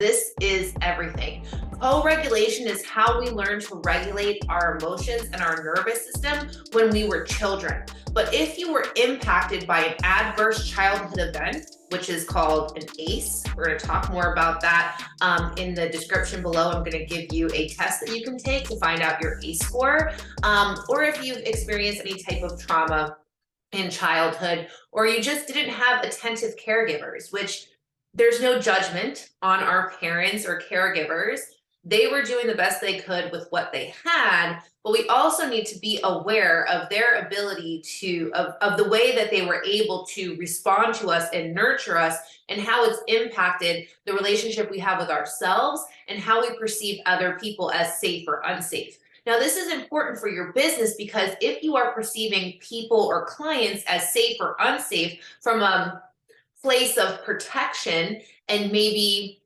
This is everything. Co-regulation is how we learn to regulate our emotions and our nervous system when we were children. But if you were impacted by an adverse childhood event, which is called an ACE, we're going to talk more about that in the description below. I'm going to give you a test that you can take to find out your ACE score. Or if you've experienced any type of trauma in childhood, or you just didn't have attentive caregivers, which there's no judgment on our parents or caregivers. They were doing the best they could with what they had, but we also need to be aware of their ability of the way that they were able to respond to us and nurture us, and how it's impacted the relationship we have with ourselves and how we perceive other people as safe or unsafe. Now, this is important for your business because if you are perceiving people or clients as safe or unsafe from a place of protection and maybe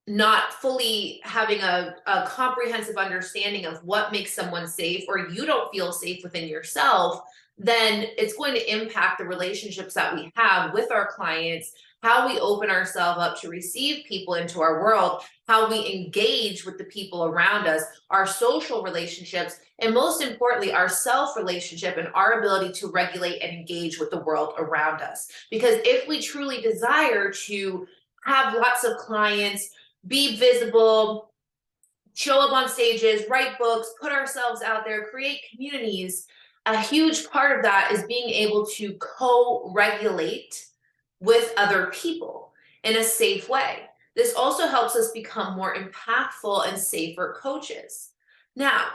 not fully having a comprehensive understanding of what makes someone safe, or you don't feel safe within yourself, then it's going to impact the relationships that we have with our clients, how we open ourselves up to receive people into our world, how we engage with the people around us, our social relationships, and most importantly, our self relationship and our ability to regulate and engage with the world around us. Because if we truly desire to have lots of clients, be visible, show up on stages, write books, put ourselves out there, create communities, a huge part of that is being able to co-regulate with other people in a safe way. This also helps us become more impactful and safer coaches. Now,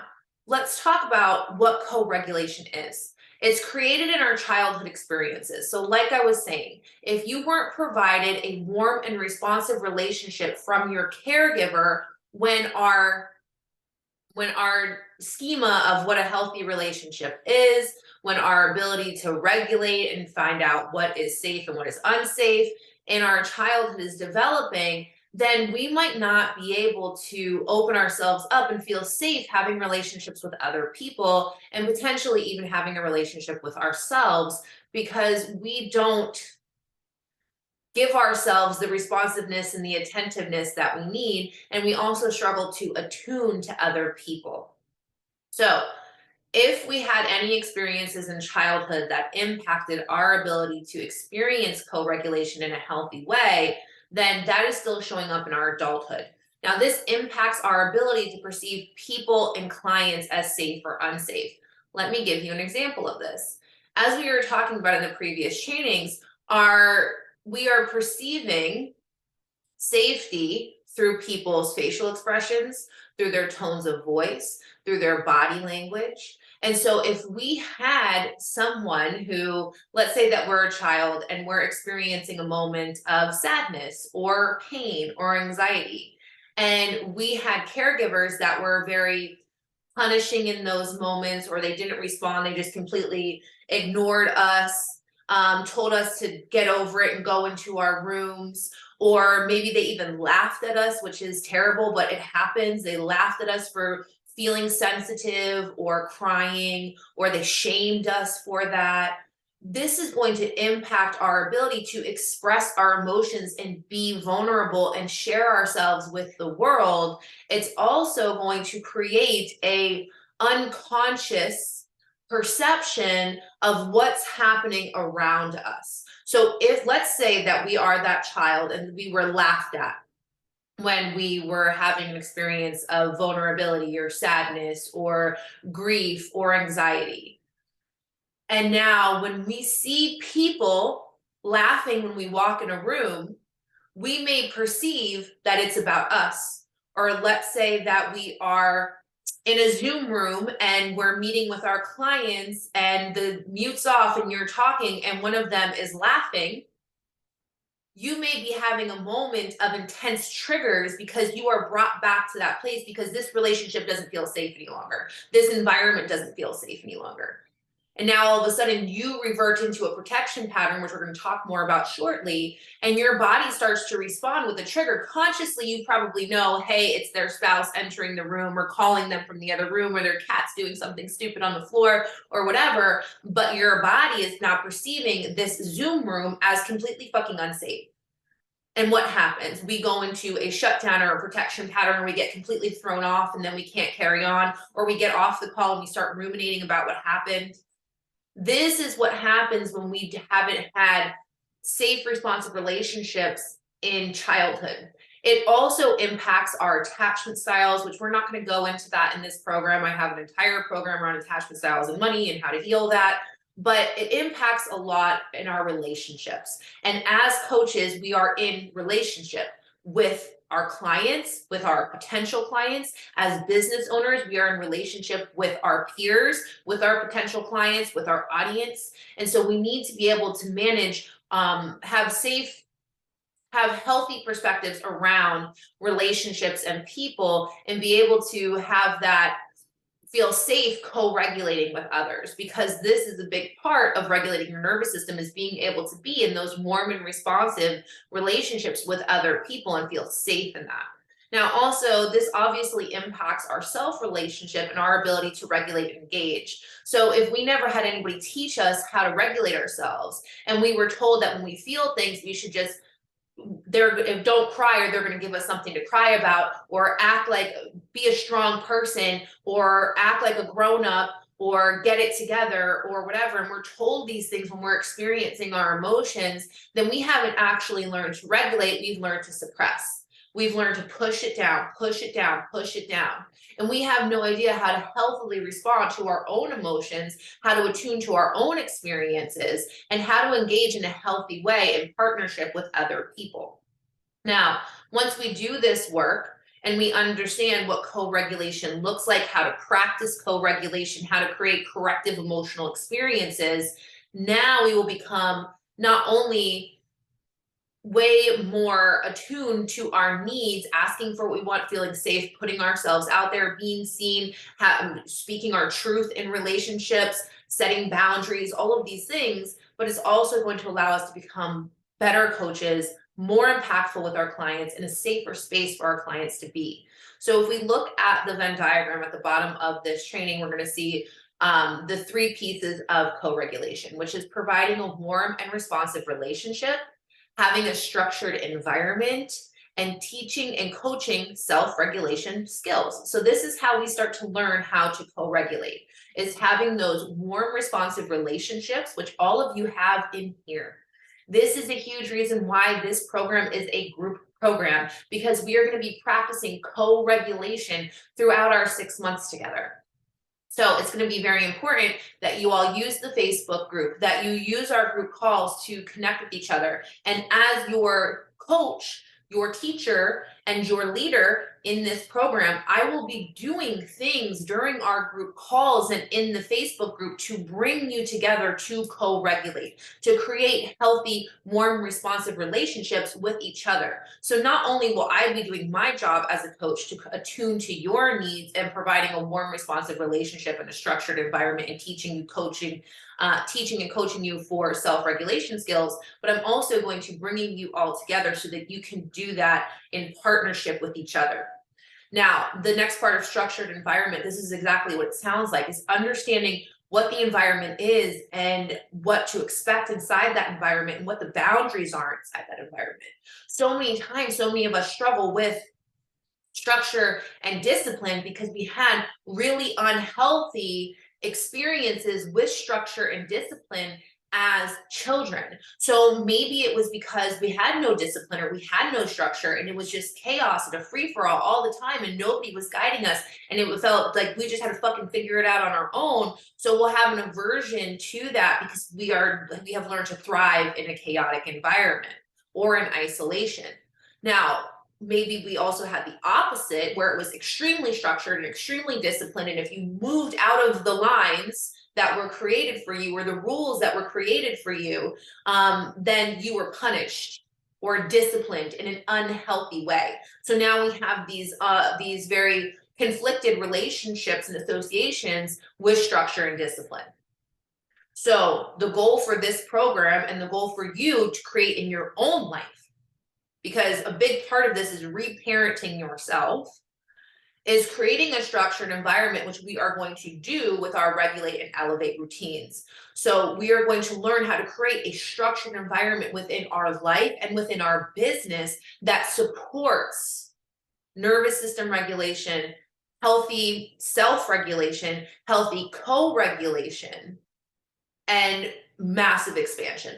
let's talk about what co-regulation is. It's created in our childhood experiences. So like I was saying, if you weren't provided a warm and responsive relationship from your caregiver when our schema of what a healthy relationship is, when our ability to regulate and find out what is safe and what is unsafe in our childhood is developing, then we might not be able to open ourselves up and feel safe having relationships with other people, and potentially even having a relationship with ourselves, because we don't give ourselves the responsiveness and the attentiveness that we need, and we also struggle to attune to other people. So if we had any experiences in childhood that impacted our ability to experience co-regulation in a healthy way, then that is still showing up in our adulthood. Now, this impacts our ability to perceive people and clients as safe or unsafe. Let me give you an example of this. As we were talking about in the previous trainings, we are perceiving safety through people's facial expressions, through their tones of voice, through their body language. And so if we had someone who, let's say that we're a child and we're experiencing a moment of sadness or pain or anxiety, and we had caregivers that were very punishing in those moments, or they didn't respond, they just completely ignored us, told us to get over it and go into our rooms, or maybe they even laughed at us, which is terrible, but it happens. They laughed at us for feeling sensitive or crying, or they shamed us for that. This is going to impact our ability to express our emotions and be vulnerable and share ourselves with the world. It's also going to create a unconscious perception of what's happening around us. So if, let's say that we are that child and we were laughed at when we were having an experience of vulnerability or sadness or grief or anxiety. And now when we see people laughing when we walk in a room, we may perceive that it's about us. Or let's say that we are in a Zoom room and we're meeting with our clients and the mute's off and you're talking and one of them is laughing. You may be having a moment of intense triggers because you are brought back to that place because this relationship doesn't feel safe any longer. This environment doesn't feel safe any longer. And now all of a sudden you revert into a protection pattern, which we're going to talk more about shortly, and your body starts to respond with a trigger. Consciously, you probably know, hey, it's their spouse entering the room or calling them from the other room, or their cat's doing something stupid on the floor or whatever, but your body is now perceiving this Zoom room as completely fucking unsafe. And what happens? We go into a shutdown or a protection pattern, or we get completely thrown off and then we can't carry on, or we get off the call and we start ruminating about what happened. This is what happens when we haven't had safe, responsive relationships in childhood. It also impacts our attachment styles, which we're not going to go into that in this program. I have an entire program around attachment styles and money and how to heal that. But it impacts a lot in our relationships. And as coaches, we are in relationship with our clients, with our potential clients. As business owners, we are in relationship with our peers, with our potential clients, with our audience. And so we need to be able to manage, have healthy perspectives around relationships and people, and be able to have that feel safe co-regulating with others, because this is a big part of regulating your nervous system, is being able to be in those warm and responsive relationships with other people and feel safe in that. Now, also, this obviously impacts our self-relationship and our ability to regulate and engage. So if we never had anybody teach us how to regulate ourselves, and we were told that when we feel things, we should just don't cry, or they're going to give us something to cry about, or act like, be a strong person, or act like a grown-up, or get it together, or whatever, and we're told these things when we're experiencing our emotions, then we haven't actually learned to regulate. We've learned to suppress. We've learned to push it down, push it down, push it down. And we have no idea how to healthily respond to our own emotions, how to attune to our own experiences, and how to engage in a healthy way in partnership with other people. Now, once we do this work and we understand what co-regulation looks like, how to practice co-regulation, how to create corrective emotional experiences, now we will become not only way more attuned to our needs, asking for what we want, feeling safe, putting ourselves out there, being seen, speaking our truth in relationships, setting boundaries, all of these things, but it's also going to allow us to become better coaches, more impactful with our clients, in a safer space for our clients to be. So if we look at the Venn diagram at the bottom of this training, we're going to see the 3 pieces of co-regulation, which is providing a warm and responsive relationship, having a structured environment, and teaching and coaching self-regulation skills. So this is how we start to learn how to co-regulate, is having those warm, responsive relationships, which all of you have in here. This is a huge reason why this program is a group program, because we are going to be practicing co-regulation throughout our 6 months together. So it's going to be very important that you all use the Facebook group, that you use our group calls to connect with each other. And as your coach, your teacher, and your leader in this program, I will be doing things during our group calls and in the Facebook group to bring you together to co-regulate, to create healthy, warm, responsive relationships with each other. So not only will I be doing my job as a coach to attune to your needs and providing a warm, responsive relationship and a structured environment, and teaching you teaching and coaching you for self-regulation skills, but I'm also going to bringing you all together so that you can do that in partnership with each other. Now, the next part of structured environment, this is exactly what it sounds like, is understanding what the environment is and what to expect inside that environment and what the boundaries are inside that environment. So many times, so many of us struggle with structure and discipline because we had really unhealthy experiences with structure and discipline as children. So maybe it was because we had no discipline, or we had no structure, and it was just chaos and a free-for-all all the time, and nobody was guiding us, and it felt like we just had to fucking figure it out on our own. So we'll have an aversion to that because we have learned to thrive in a chaotic environment or in isolation. Now, maybe we also had the opposite, where it was extremely structured and extremely disciplined, and if you moved out of the lines that were created for you, or the rules that were created for you, then you were punished or disciplined in an unhealthy way. So now we have these very conflicted relationships and associations with structure and discipline. So the goal for this program, and the goal for you to create in your own life, because a big part of this is reparenting yourself, is creating a structured environment, which we are going to do with our regulate and elevate routines. So we are going to learn how to create a structured environment within our life and within our business that supports nervous system regulation, healthy self-regulation, healthy co-regulation, and massive expansion.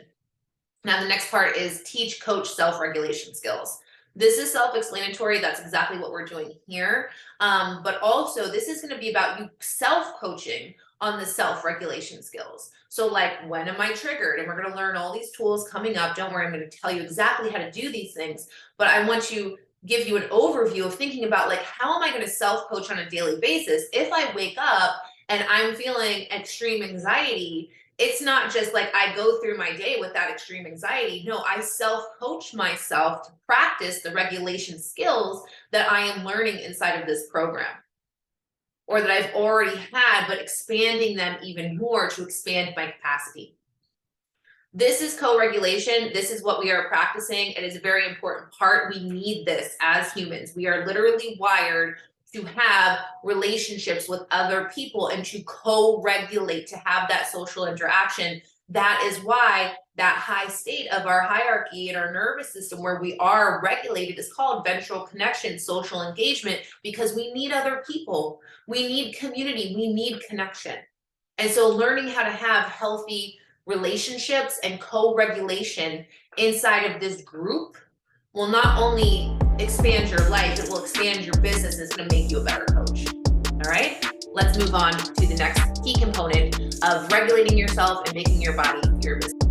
Now, the next part is teach, coach self-regulation skills. This is self-explanatory. That's exactly what we're doing here. But also, this is going to be about you self-coaching on the self-regulation skills. So like, when am I triggered? And we're going to learn all these tools coming up. Don't worry, I'm going to tell you exactly how to do these things. But I want to give you an overview of thinking about, like, how am I going to self-coach on a daily basis? If I wake up and I'm feeling extreme anxiety, it's not just like I go through my day with that extreme anxiety. No, I self-coach myself to practice the regulation skills that I am learning inside of this program, or that I've already had, but expanding them even more to expand my capacity. This is co-regulation. This is what we are practicing. It is a very important part. We need this as humans. We are literally wired to have relationships with other people and to co-regulate, to have that social interaction. That is why that high state of our hierarchy in our nervous system, where we are regulated, is called ventral connection, social engagement, because we need other people. We need community. We need connection. And so learning how to have healthy relationships and co-regulation inside of this group will not only expand your life, it will expand your business. It's going to make you a better coach. All right, let's move on to the next key component of regulating yourself and making your body your business.